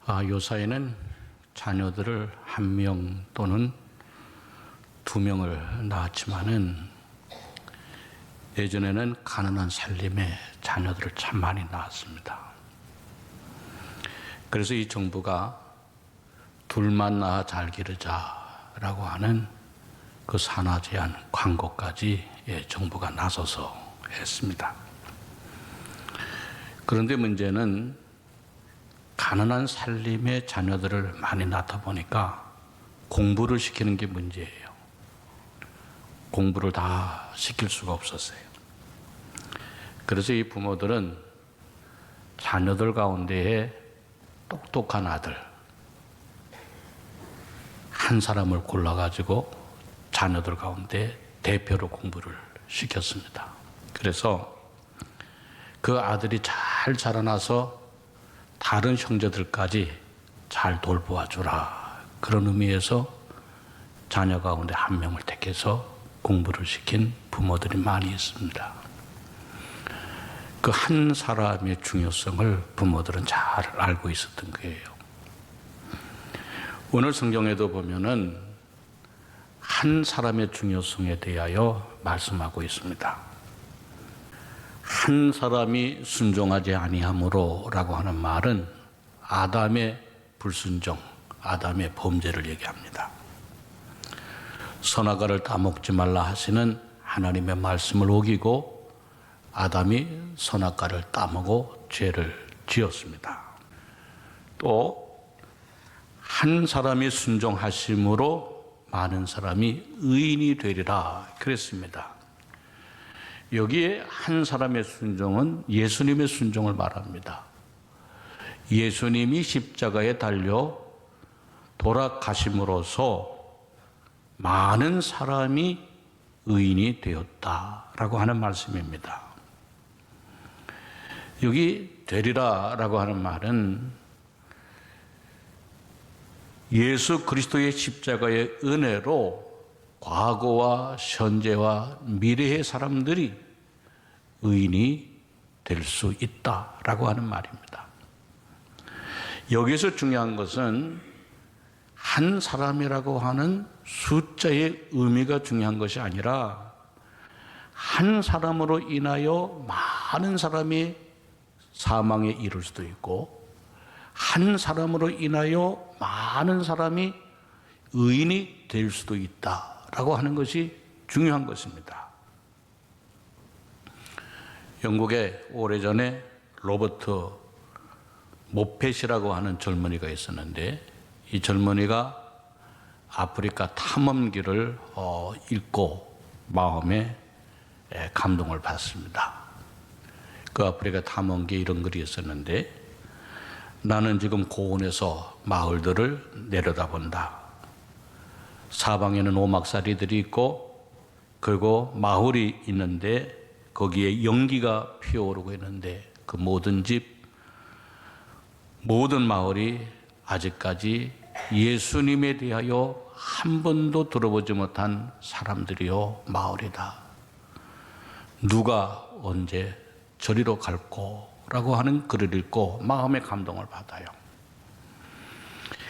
요사이는 자녀들을 1명 또는 2명을 낳았지만은 예전에는 가난한 살림에 자녀들을 참 많이 낳았습니다. 그래서 이 정부가 둘만 낳아 잘 기르자라고 하는 그 산하 제한 광고까지 정부가 나서서 했습니다. 그런데 문제는 가난한 살림에 자녀들을 많이 낳다 보니까 공부를 시키는 게 문제예요. 공부를 다 시킬 수가 없었어요. 그래서 이 부모들은 자녀들 가운데에 똑똑한 아들 한 사람을 골라가지고 자녀들 가운데 대표로 공부를 시켰습니다. 그래서 그 아들이 잘 자라나서 다른 형제들까지 잘 돌보아 주라, 그런 의미에서 자녀 가운데 1명을 택해서 공부를 시킨 부모들이 많이 있습니다. 그 한 사람의 중요성을 부모들은 잘 알고 있었던 거예요. 오늘 성경에도 보면은 한 사람의 중요성에 대하여 말씀하고 있습니다. 한 사람이 순종하지 아니함으로 라고 하는 말은 아담의 불순종, 아담의 범죄를 얘기합니다. 선악과를 따먹지 말라 하시는 하나님의 말씀을 어기고 아담이 선악과를 따먹어 죄를 지었습니다. 또 한 사람이 순종하심으로 많은 사람이 의인이 되리라 그랬습니다. 여기에 한 사람의 순종은 예수님의 순종을 말합니다. 예수님이 십자가에 달려 돌아가심으로써 많은 사람이 의인이 되었다라고 하는 말씀입니다. 여기 되리라라고 하는 말은 예수 그리스도의 십자가의 은혜로 과거와 현재와 미래의 사람들이 의인이 될 수 있다라고 하는 말입니다. 여기서 중요한 것은 한 사람이라고 하는 숫자의 의미가 중요한 것이 아니라 한 사람으로 인하여 많은 사람이 사망에 이를 수도 있고 한 사람으로 인하여 많은 사람이 의인이 될 수도 있다라고 하는 것이 중요한 것입니다. 영국에 오래전에 로버트 모펫이라고 하는 젊은이가 있었는데 이 젊은이가 아프리카 탐험기를 읽고 마음에 감동을 받습니다. 그 아프리카 탐험기에 이런 글이 있었는데, 나는 지금 고원에서 마을들을 내려다본다. 사방에는 오막살이들이 있고 그리고 마을이 있는데 거기에 연기가 피어오르고 있는데 그 모든 집, 모든 마을이 아직까지 예수님에 대하여 한 번도 들어보지 못한 사람들이요 마을이다. 누가 언제 저리로 갈꼬? 라고 하는 글을 읽고 마음의 감동을 받아요.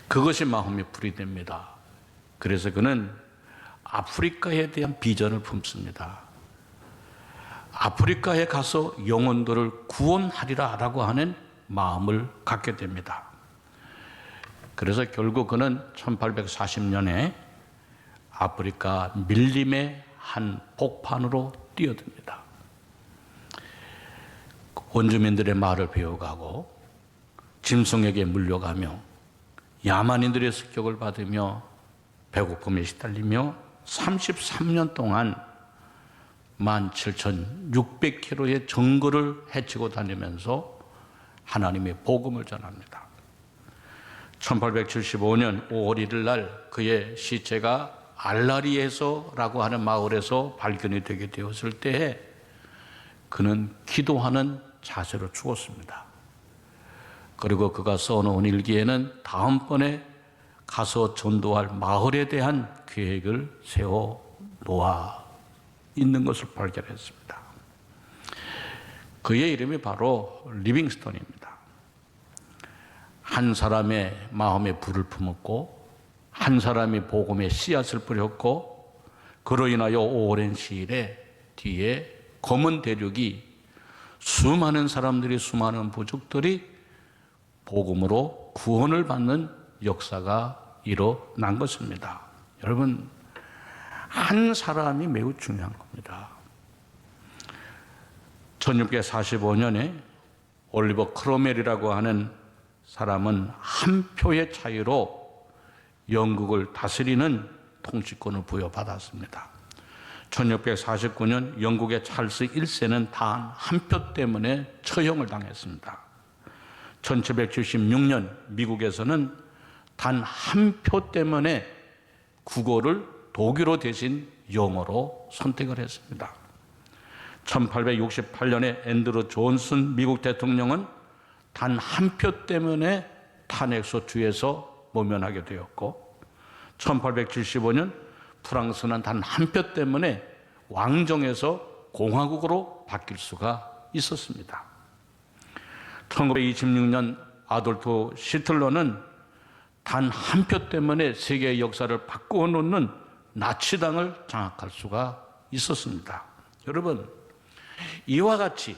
그것이 마음에 불이 됩니다. 그래서 그는 아프리카에 대한 비전을 품습니다. 아프리카에 가서 영혼들을 구원하리라 라고 하는 마음을 갖게 됩니다. 그래서 결국 그는 1840년에 아프리카 밀림의 한 복판으로 뛰어듭니다. 원주민들의 말을 배워가고 짐승에게 물려가며 야만인들의 습격을 받으며 배고픔에 시달리며 33년 동안 17,600km의 정거를 헤치고 다니면서 하나님의 복음을 전합니다. 1875년 5월 1일 날 그의 시체가 알라리에서라고 하는 마을에서 발견이 되게 되었을 때에 그는 기도하는 자세로 죽었습니다. 그리고 그가 써놓은 일기에는 다음번에 가서 전도할 마을에 대한 계획을 세워 놓아 있는 것을 발견했습니다. 그의 이름이 바로 리빙스턴입니다. 한 사람의 마음에 불을 품었고 한 사람이 복음의 씨앗을 뿌렸고 그로 인하여 오랜 시일에 뒤에 검은 대륙이 수많은 사람들이 수많은 부족들이 복음으로 구원을 받는 역사가 일어난 것입니다. 여러분, 한 사람이 매우 중요한 겁니다. 1645년에 올리버 크로멜이라고 하는 사람은 한 표의 차이로 영국을 다스리는 통치권을 부여받았습니다. 1649년 영국의 찰스 1세는 단 한 표 때문에 처형을 당했습니다. 1776년 미국에서는 단 한 표 때문에 국어를 독일어 대신 영어로 선택을 했습니다. 1868년에 앤드루 존슨 미국 대통령은 단 한 표 때문에 탄핵소추에서 모면하게 되었고 1875년 프랑스는 단 한 표 때문에 왕정에서 공화국으로 바뀔 수가 있었습니다. 1926년 아돌프 시틀러는 단 한 표 때문에 세계의 역사를 바꾸어 놓는 나치당을 장악할 수가 있었습니다. 여러분, 이와 같이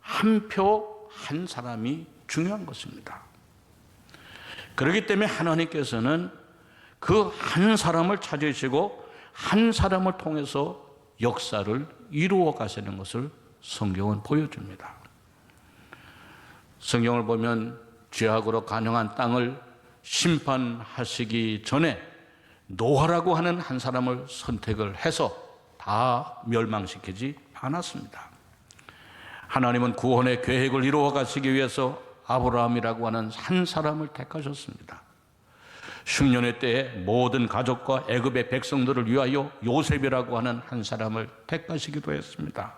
한 표 한 사람이 중요한 것입니다. 그렇기 때문에 하나님께서는 그 한 사람을 찾으시고 한 사람을 통해서 역사를 이루어 가시는 것을 성경은 보여줍니다. 성경을 보면 죄악으로 간영한 땅을 심판하시기 전에 노아라고 하는 한 사람을 선택을 해서 다 멸망시키지 않았습니다. 하나님은 구원의 계획을 이루어 가시기 위해서 아브라함이라고 하는 한 사람을 택하셨습니다. 흉년의 때에 모든 가족과 애굽의 백성들을 위하여 요셉이라고 하는 한 사람을 택하시기도 했습니다.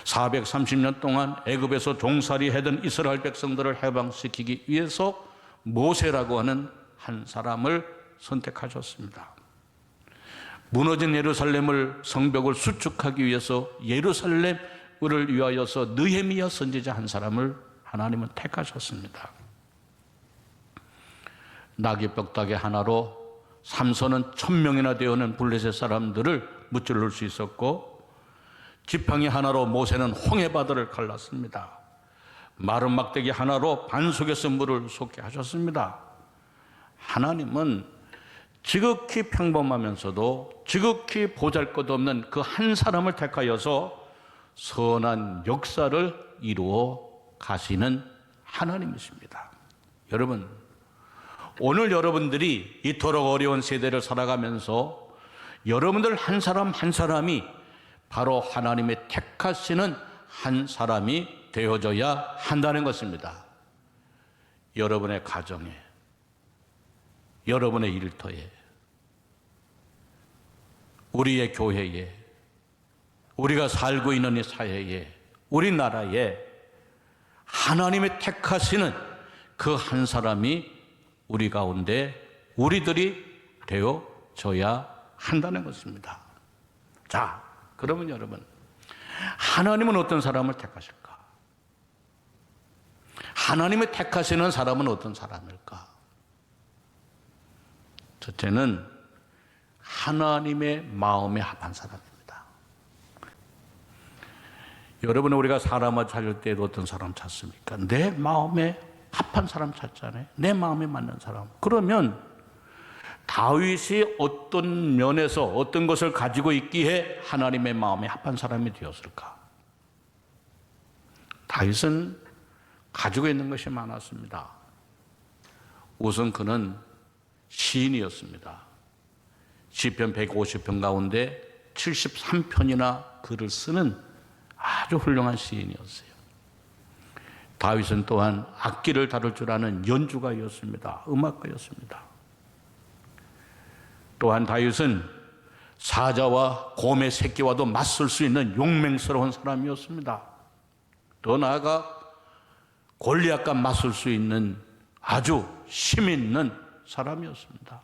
430년 동안 애굽에서 종살이 하던 이스라엘 백성들을 해방시키기 위해서 모세라고 하는 한 사람을 선택하셨습니다. 무너진 예루살렘을 성벽을 수축하기 위해서 예루살렘을 위하여서 느헤미야 선지자 한 사람을 하나님은 택하셨습니다. 나귀 뼈다귀 하나로 삼손은 1000명이나 되어는 블레셋 사람들을 무찌를 수 있었고 지팡이 하나로 모세는 홍해바다를 갈랐습니다. 마른 막대기 하나로 반 속에서 물을 솟게 하셨습니다. 하나님은 지극히 평범하면서도 지극히 보잘것없는 그 한 사람을 택하여서 선한 역사를 이루어 가시는 하나님이십니다. 여러분, 오늘 여러분들이 이토록 어려운 세대를 살아가면서 여러분들 한 사람 한 사람이 바로 하나님의 택하시는 한 사람이 되어져야 한다는 것입니다. 여러분의 가정에, 여러분의 일터에, 우리의 교회에, 우리가 살고 있는 이 사회에, 우리나라에 하나님의 택하시는 그 한 사람이 우리 가운데 우리들이 되어져야 한다는 것입니다. 자, 그러면 여러분, 하나님은 어떤 사람을 택하실까? 하나님의 택하시는 사람은 어떤 사람일까? 첫째는 하나님의 마음에 합한 사람입니다. 여러분, 우리가 사람을 찾을 때도 어떤 사람 찾습니까? 내 마음에 합한 사람 찾잖아요. 내 마음에 맞는 사람. 그러면 다윗이 어떤 면에서 어떤 것을 가지고 있기에 하나님의 마음에 합한 사람이 되었을까? 다윗은 가지고 있는 것이 많았습니다. 우선 그는 시인이었습니다. 시편 150편 가운데 73편이나 글을 쓰는 아주 훌륭한 시인이었어요. 다윗은 또한 악기를 다룰 줄 아는 연주가였습니다. 음악가였습니다. 또한 다윗은 사자와 곰의 새끼와도 맞설 수 있는 용맹스러운 사람이었습니다. 더 나아가 골리앗과 맞설 수 있는 아주 힘 있는 사람이었습니다.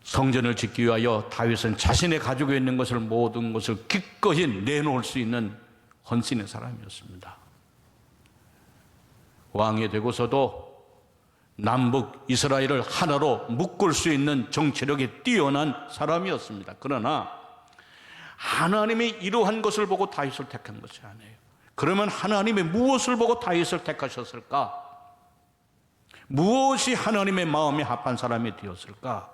성전을 짓기 위하여 다윗은 자신의 가지고 있는 것을 모든 것을 기꺼이 내놓을 수 있는 헌신의 사람이었습니다. 왕이 되고서도 남북 이스라엘을 하나로 묶을 수 있는 정치력이 뛰어난 사람이었습니다. 그러나 하나님이 이러한 것을 보고 다윗을 택한 것이 아니에요. 그러면 하나님이 무엇을 보고 다윗을 택하셨을까? 무엇이 하나님의 마음에 합한 사람이 되었을까?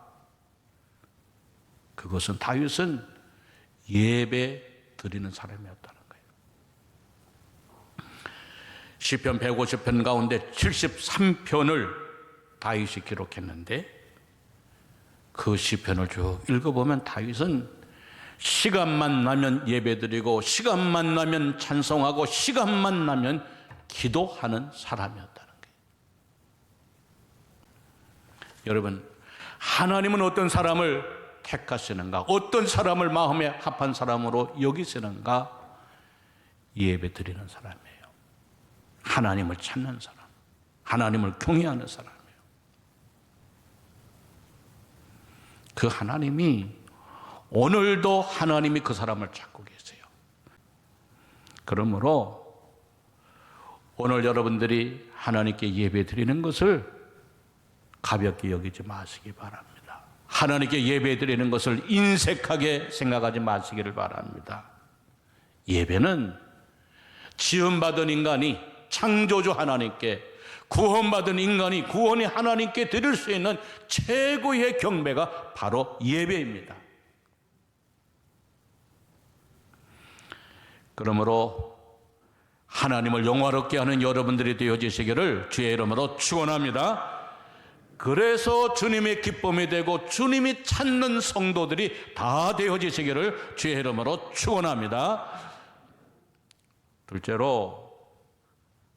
그것은 다윗은 예배 드리는 사람이었다는 거예요. 시편 150편 가운데 73편을 다윗이 기록했는데 그 시편을 쭉 읽어보면 다윗은 시간만 나면 예배드리고 시간만 나면 찬송하고 시간만 나면 기도하는 사람이었다는 거예요. 여러분, 하나님은 어떤 사람을 택하시는가? 어떤 사람을 마음에 합한 사람으로 여기시는가? 예배드리는 사람이에요. 하나님을 찾는 사람, 하나님을 경외하는 사람이에요. 그 하나님이 오늘도 하나님이 그 사람을 찾고 계세요. 그러므로 오늘 여러분들이 하나님께 예배 드리는 것을 가볍게 여기지 마시기 바랍니다. 하나님께 예배 드리는 것을 인색하게 생각하지 마시기를 바랍니다. 예배는 지음받은 인간이 창조주 하나님께, 구원받은 인간이 구원이 하나님께 드릴 수 있는 최고의 경배가 바로 예배입니다. 그러므로 하나님을 영화롭게 하는 여러분들이 되어지시기를 주의 이름으로 축원합니다. 그래서 주님의 기쁨이 되고 주님이 찾는 성도들이 다 되어지시기를 주의 이름으로 축원합니다. 둘째로,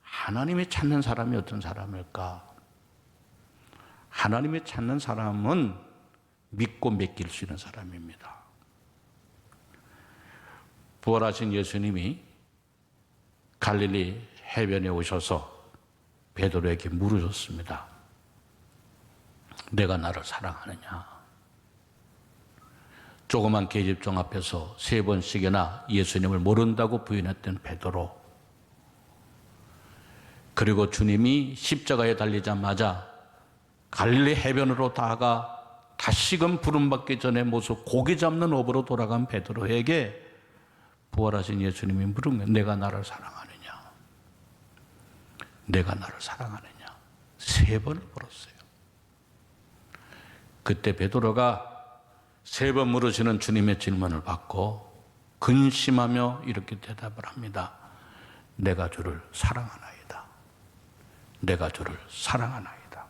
하나님이 찾는 사람이 어떤 사람일까? 하나님이 찾는 사람은 믿고 맡길 수 있는 사람입니다. 부활하신 예수님이 갈릴리 해변에 오셔서 베드로에게 물으셨습니다. 내가 나를 사랑하느냐? 조그만 계집종 앞에서 3번씩이나 예수님을 모른다고 부인했던 베드로, 그리고 주님이 십자가에 달리자마자 갈릴리 해변으로 다가 다시금 부름받기 전에 모습 고기 잡는 업으로 돌아간 베드로에게 부활하신 예수님이 물은 거예요. 내가 나를 사랑하느냐? 내가 나를 사랑하느냐? 3번을 물었어요. 그때 베드로가 3번 물으시는 주님의 질문을 받고 근심하며 이렇게 대답을 합니다. 내가 주를 사랑하나이다. 내가 주를 사랑하나이다.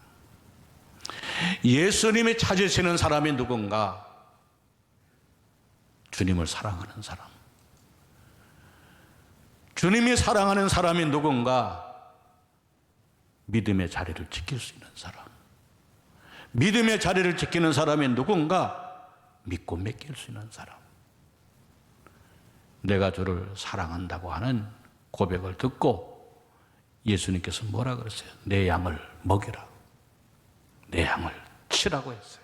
예수님이 찾으시는 사람이 누군가? 주님을 사랑하는 사람. 주님이 사랑하는 사람이 누군가? 믿음의 자리를 지킬 수 있는 사람. 믿음의 자리를 지키는 사람이 누군가? 믿고 맡길 수 있는 사람. 내가 주를 사랑한다고 하는 고백을 듣고 예수님께서 뭐라 그랬어요? 내 양을 먹이라. 내 양을 치라고 했어요.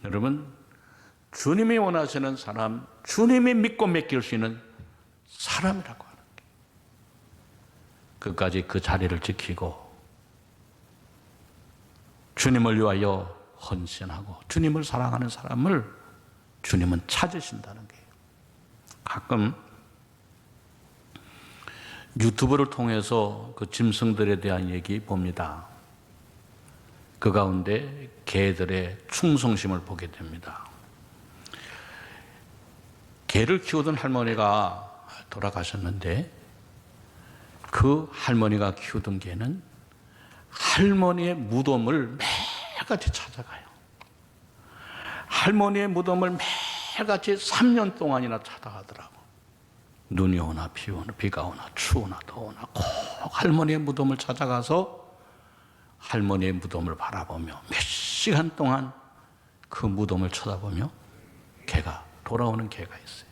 여러분, 주님이 원하시는 사람, 주님이 믿고 맡길 수 있는 사람이라고 하는 게, 끝까지 그 자리를 지키고 주님을 위하여 헌신하고 주님을 사랑하는 사람을 주님은 찾으신다는 거예요. 가끔 유튜브를 통해서 그 짐승들에 대한 얘기 봅니다. 그 가운데 개들의 충성심을 보게 됩니다. 개를 키우던 할머니가 돌아가셨는데 그 할머니가 키우던 개는 할머니의 무덤을 매일같이 찾아가요. 할머니의 무덤을 매일같이 3년 동안이나 찾아가더라고. 눈이 오나 비가 오나 추우나 더우나 꼭 할머니의 무덤을 찾아가서 할머니의 무덤을 바라보며 몇 시간 동안 그 무덤을 쳐다보며 개가 돌아오는 개가 있어요.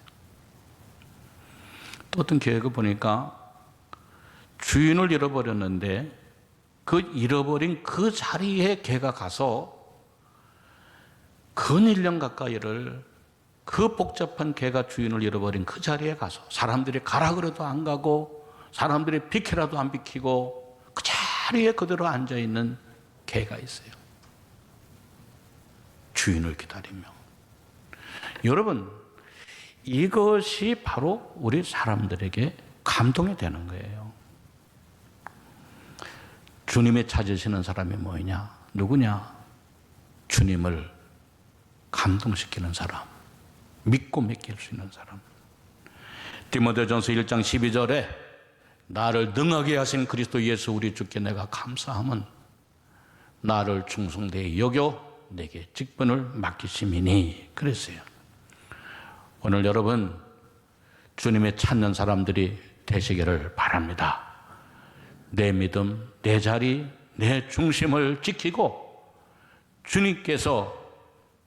또 어떤 개가 보니까 주인을 잃어버렸는데 그 잃어버린 그 자리에 개가 가서 근 1년 가까이를 그 복잡한 개가 주인을 잃어버린 그 자리에 가서 사람들이 가라 그래도 안 가고 사람들이 비켜라도 안 비키고 그 자리에 그대로 앉아있는 개가 있어요. 주인을 기다리며. 여러분, 이것이 바로 우리 사람들에게 감동이 되는 거예요. 주님이 찾으시는 사람이 뭐냐? 누구냐? 주님을 감동시키는 사람, 믿고 맡길 수 있는 사람. 디모데전서 1장 12절에 나를 능하게 하신 그리스도 예수 우리 주께 내가 감사함은 나를 충성되이 여겨 내게 직분을 맡기심이니 그랬어요. 오늘 여러분 주님의 찾는 사람들이 되시기를 바랍니다. 내 믿음, 내 자리, 내 중심을 지키고 주님께서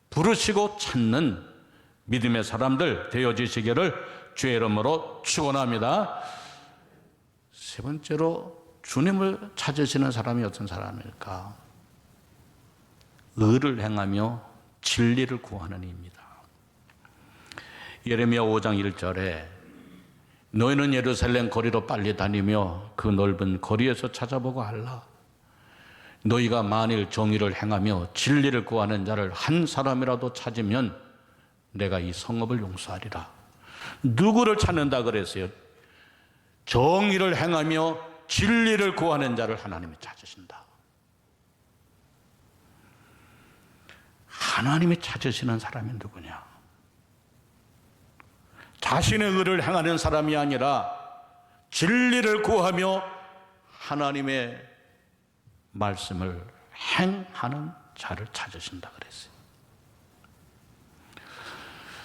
부르시고 찾는 믿음의 사람들 되어지시기를 주의 이름으로 축원합니다. 세 번째로 주님을 찾으시는 사람이 어떤 사람일까? 의를 행하며 진리를 구하는 이입니다. 예레미야 5장 1절에 너희는 예루살렘 거리로 빨리 다니며 그 넓은 거리에서 찾아보고 알라. 너희가 만일 정의를 행하며 진리를 구하는 자를 한 사람이라도 찾으면 내가 이 성읍을 용서하리라. 누구를 찾는다 그랬어요? 정의를 행하며 진리를 구하는 자를 하나님이 찾으신다. 하나님이 찾으시는 사람이 누구냐? 자신의 의를 행하는 사람이 아니라 진리를 구하며 하나님의 말씀을 행하는 자를 찾으신다 그랬어요.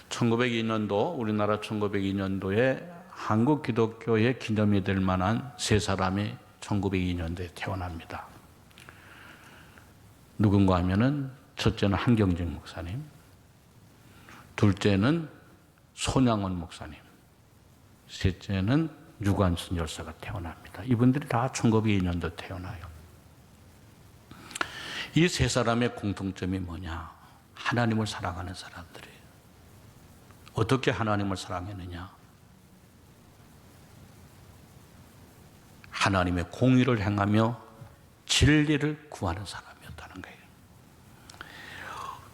1902년도 우리나라 1902년도에 한국 기독교의 기념이 될 만한 세 사람이 1902년도에 태어납니다. 누군가 하면은 첫째는 한경직 목사님, 둘째는 손양원 목사님, 셋째는 유관순 열사가 태어납니다. 이분들이 다 1902년도 태어나요. 이 세 사람의 공통점이 뭐냐? 하나님을 사랑하는 사람들이에요. 어떻게 하나님을 사랑했느냐? 하나님의 공의를 행하며 진리를 구하는 사람이었다는 거예요.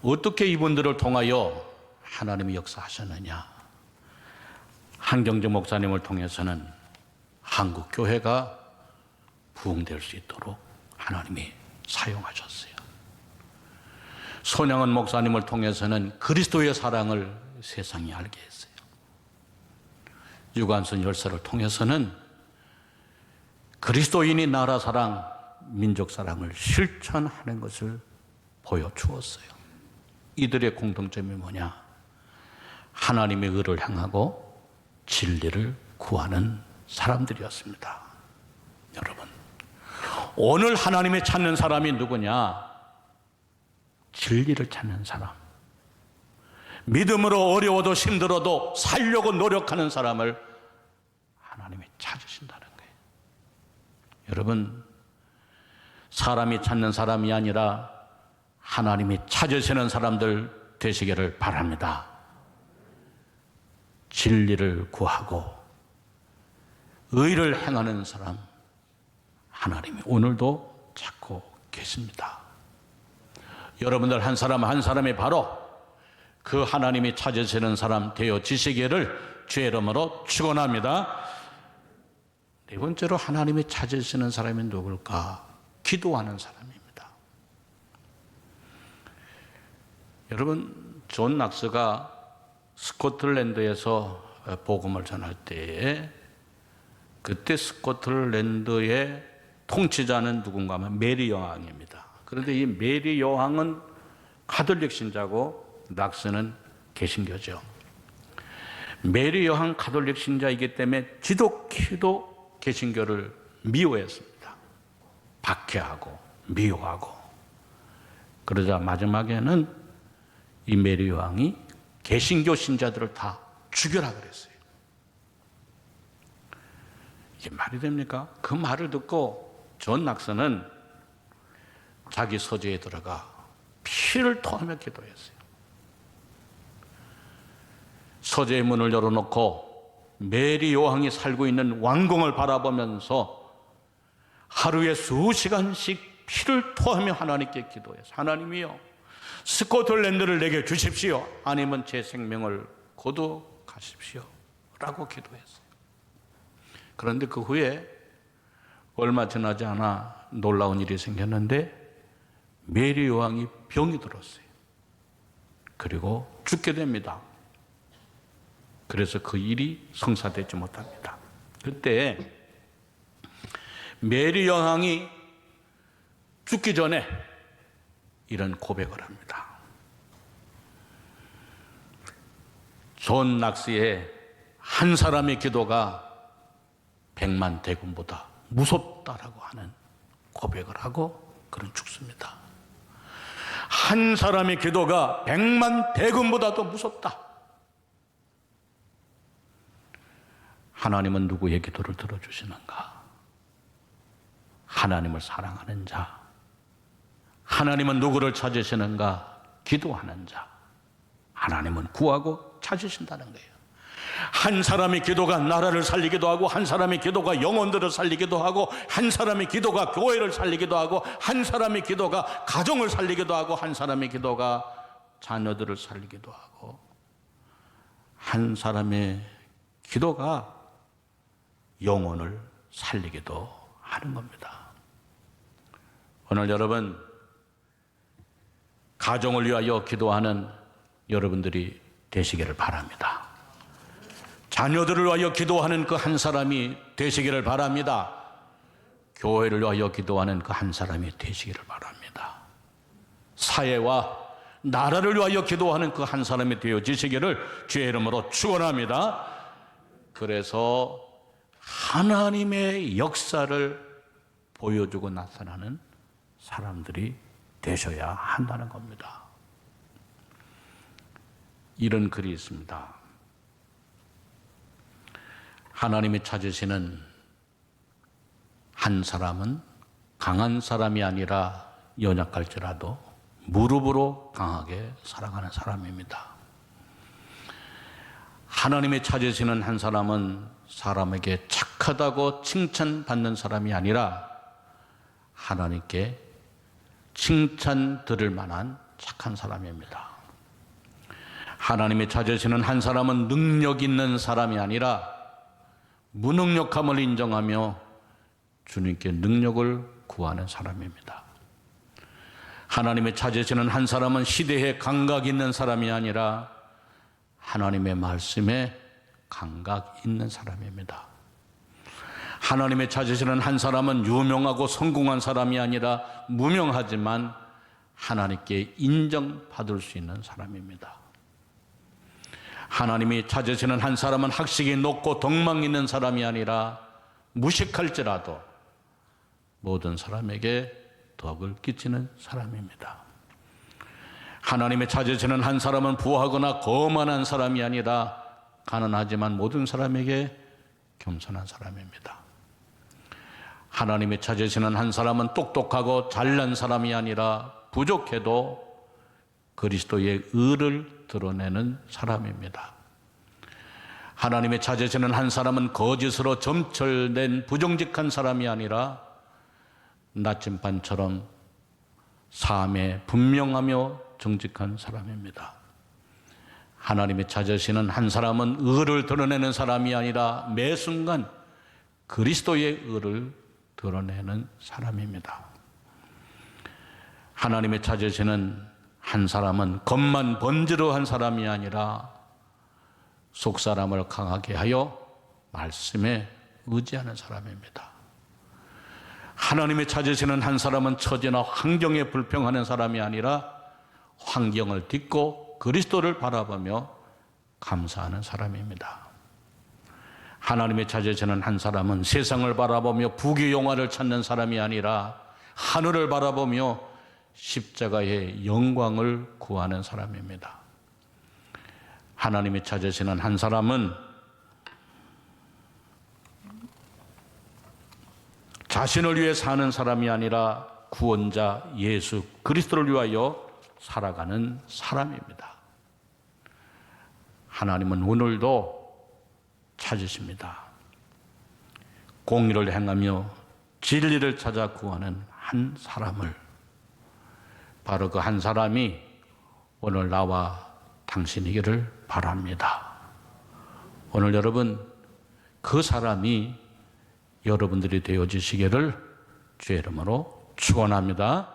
어떻게 이분들을 통하여 하나님이 역사하셨느냐? 한경직 목사님을 통해서는 한국 교회가 부흥될 수 있도록 하나님이 사용하셨어요. 손양원 목사님을 통해서는 그리스도의 사랑을 세상이 알게 했어요. 유관순 열사를 통해서는 그리스도인이 나라 사랑, 민족 사랑을 실천하는 것을 보여주었어요. 이들의 공통점이 뭐냐? 하나님의 의를 향하고 진리를 구하는 사람들이었습니다. 여러분, 오늘 하나님의 찾는 사람이 누구냐? 진리를 찾는 사람. 믿음으로 어려워도 힘들어도 살려고 노력하는 사람을 하나님이 찾으신다는 거예요. 여러분, 사람이 찾는 사람이 아니라 하나님이 찾으시는 사람들 되시기를 바랍니다. 진리를 구하고 의를 행하는 사람, 하나님이 오늘도 찾고 계십니다. 여러분들 한 사람 한 사람이 바로 그 하나님이 찾으시는 사람 되어지시기를 주의 이름으로 축원합니다. 네 번째로 하나님이 찾으시는 사람이 누굴까? 기도하는 사람입니다. 여러분, 존 낙스가 스코틀랜드에서 복음을 전할 때에 그때 스코틀랜드의 통치자는 누군가 하면 메리 여왕입니다. 그런데 이 메리 여왕은 가톨릭 신자고 낙스는 개신교죠. 메리 여왕 가톨릭 신자이기 때문에 지독히도 개신교를 미워했습니다. 박해하고 미워하고. 그러자 마지막에는 이 메리 여왕이 개신교 신자들을 다 죽여라 그랬어요. 이게 말이 됩니까? 그 말을 듣고 존 낙스는 자기 서재에 들어가 피를 토하며 기도했어요. 서재의 문을 열어놓고 메리 요항이 살고 있는 왕궁을 바라보면서 하루에 수시간씩 피를 토하며 하나님께 기도해서 하나님이여 스코틀랜드를 내게 주십시오. 아니면 제 생명을 거두가십시오. 라고 기도했어요. 그런데 그 후에 얼마 지나지 않아 놀라운 일이 생겼는데 메리 요왕이 병이 들었어요. 그리고 죽게 됩니다. 그래서 그 일이 성사되지 못합니다. 그때 메리 여왕이 죽기 전에 이런 고백을 합니다. 존 낙스의 한 사람의 기도가 100만 대군보다 무섭다라고 하는 고백을 하고 그는 죽습니다. 한 사람의 기도가 100만 대군보다도 무섭다. 하나님은 누구의 기도를 들어주시는가? 하나님을 사랑하는 자. 하나님은 누구를 찾으시는가? 기도하는 자. 하나님은 구하고 찾으신다는 거예요. 한 사람의 기도가 나라를 살리기도 하고, 한 사람의 기도가 영혼들을 살리기도 하고, 한 사람의 기도가 교회를 살리기도 하고, 한 사람의 기도가 가정을 살리기도 하고, 한 사람의 기도가 자녀들을 살리기도 하고, 한 사람의 기도가 영혼을 살리기도 하는 겁니다. 오늘 여러분, 가정을 위하여 기도하는 여러분들이 되시기를 바랍니다. 자녀들을 위하여 기도하는 그 한 사람이 되시기를 바랍니다. 교회를 위하여 기도하는 그 한 사람이 되시기를 바랍니다. 사회와 나라를 위하여 기도하는 그 한 사람이 되어지시기를 주의 이름으로 축원합니다. 그래서 하나님의 역사를 보여주고 나타나는 사람들이 되셔야 한다는 겁니다. 이런 글이 있습니다. 하나님이 찾으시는 한 사람은 강한 사람이 아니라 연약할지라도 무릎으로 강하게 살아가는 사람입니다. 하나님이 찾으시는 한 사람은 사람에게 착하다고 칭찬받는 사람이 아니라 하나님께 칭찬 들을 만한 착한 사람입니다. 하나님이 찾으시는 한 사람은 능력 있는 사람이 아니라 무능력함을 인정하며 주님께 능력을 구하는 사람입니다. 하나님이 찾으시는 한 사람은 시대에 감각 있는 사람이 아니라 하나님의 말씀에 감각 있는 사람입니다. 하나님의 찾으시는 한 사람은 유명하고 성공한 사람이 아니라 무명하지만 하나님께 인정받을 수 있는 사람입니다. 하나님이 찾으시는 한 사람은 학식이 높고 덕망 있는 사람이 아니라 무식할지라도 모든 사람에게 덕을 끼치는 사람입니다. 하나님이 찾으시는 한 사람은 부하거나 거만한 사람이 아니라 가난하지만 모든 사람에게 겸손한 사람입니다. 하나님이 찾으시는 한 사람은 똑똑하고 잘난 사람이 아니라 부족해도 그리스도의 의를 드러내는 사람입니다. 하나님이 찾으시는 한 사람은 거짓으로 점철된 부정직한 사람이 아니라 나침반처럼 삶에 분명하며 정직한 사람입니다. 하나님이 찾으시는 한 사람은 의를 드러내는 사람이 아니라 매 순간 그리스도의 의를 드러내는 사람입니다. 하나님이 찾으시는 한 사람은 겉만 번지르한 사람이 아니라 속 사람을 강하게 하여 말씀에 의지하는 사람입니다. 하나님이 찾으시는 한 사람은 처지나 환경에 불평하는 사람이 아니라 환경을 딛고 그리스도를 바라보며 감사하는 사람입니다. 하나님이 찾으시는 한 사람은 세상을 바라보며 부귀영화를 찾는 사람이 아니라 하늘을 바라보며 십자가의 영광을 구하는 사람입니다. 하나님이 찾으시는 한 사람은 자신을 위해 사는 사람이 아니라 구원자 예수 그리스도를 위하여 살아가는 사람입니다. 하나님은 오늘도 찾으십니다. 공의를 행하며 진리를 찾아 구하는 한 사람을, 바로 그 한 사람이 오늘 나와 당신이기를 바랍니다. 오늘 여러분, 그 사람이 여러분들이 되어지시기를 주의 이름으로 축원합니다.